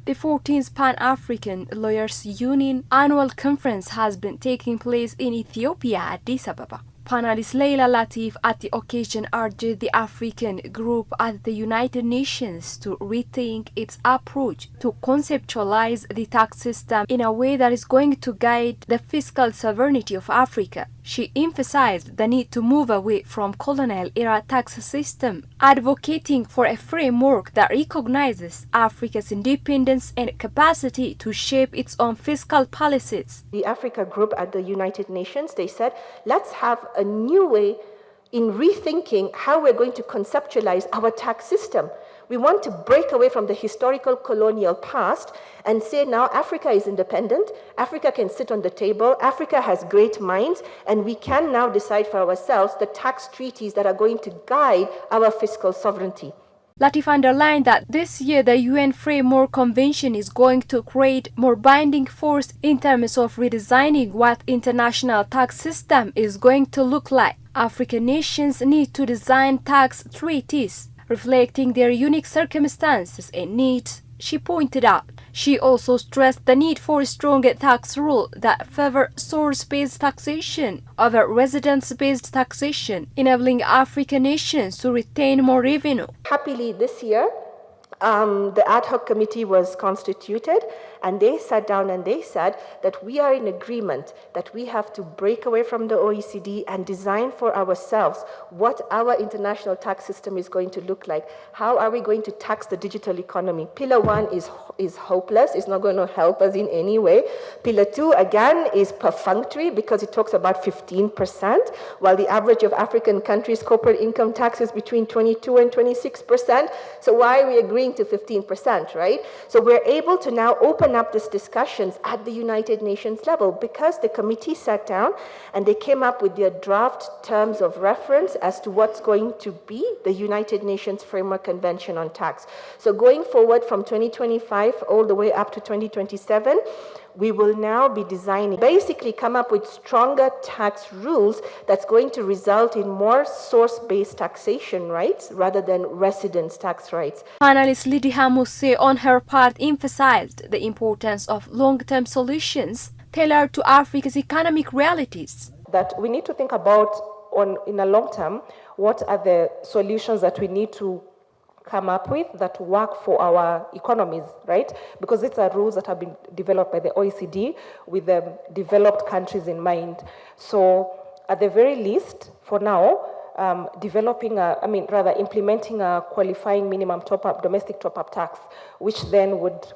The 14th Pan-African Lawyers Union annual conference has been taking place in Ethiopia, Addis Ababa. Panelist Leila Latif at the occasion urged the African group at the United Nations to rethink its approach to conceptualize the tax system in a way that is going to guide the fiscal sovereignty of Africa. She emphasized the need to move away from colonial-era tax system, advocating for a framework that recognizes Africa's independence and capacity to shape its own fiscal policies. The Africa group at the United Nations, they said, let's have a new way in rethinking how we're going to conceptualize our tax system. We want to break away from the historical colonial past and say now Africa is independent, Africa can sit on the table, Africa has great minds, and we can now decide for ourselves the tax treaties that are going to guide our fiscal sovereignty. Latif underlined that this year the UN Framework Convention is going to create more binding force in terms of redesigning what international tax system is going to look like. African nations need to design tax treaties reflecting their unique circumstances and needs, she pointed out. She also stressed the need for a stronger tax rule that favor source-based taxation over residence-based taxation, enabling African nations to retain more revenue. Happily this year, the ad hoc committee was constituted, and they sat down and they said that we are in agreement that we have to break away from the OECD and design for ourselves what our international tax system is going to look like. How are we going to tax the digital economy? Pillar 1 is hopeless, it's not going to help us in any way. Pillar 2, again, is perfunctory because it talks about 15%, while the average of African countries' corporate income tax is between 22 and 26%. So why are we agreeing to 15%, right? So we're able to now open up these discussions at the United Nations level because the committee sat down and they came up with their draft terms of reference as to what's going to be the United Nations Framework Convention on Tax. So going forward from 2025 all the way up to 2027, we will now be designing, basically come up with stronger tax rules that's going to result in more source-based taxation rights rather than residence tax rights. Panelist Lydia Mousse, on her part, emphasized the importance of long-term solutions tailored to Africa's economic realities. That we need to think about, in the long term, what are the solutions that we need to come up with that work for our economies, right? Because these are rules that have been developed by the OECD with the developed countries in mind. So at the very least, for now, implementing a qualifying minimum domestic top-up tax, which then would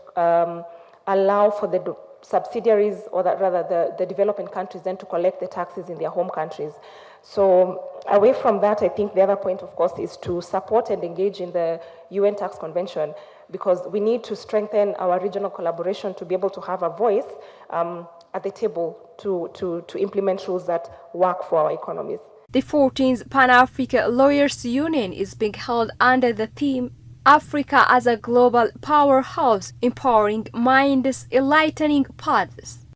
allow for the subsidiaries, or the developing countries then to collect the taxes in their home countries. So away from that, I think the other point, of course, is to support and engage in the UN Tax Convention, because we need to strengthen our regional collaboration to be able to have a voice at the table to implement rules that work for our economies. The 14th Pan-African Lawyers Union is being held under the theme Africa as a Global Powerhouse, Empowering Minds, Enlightening Paths.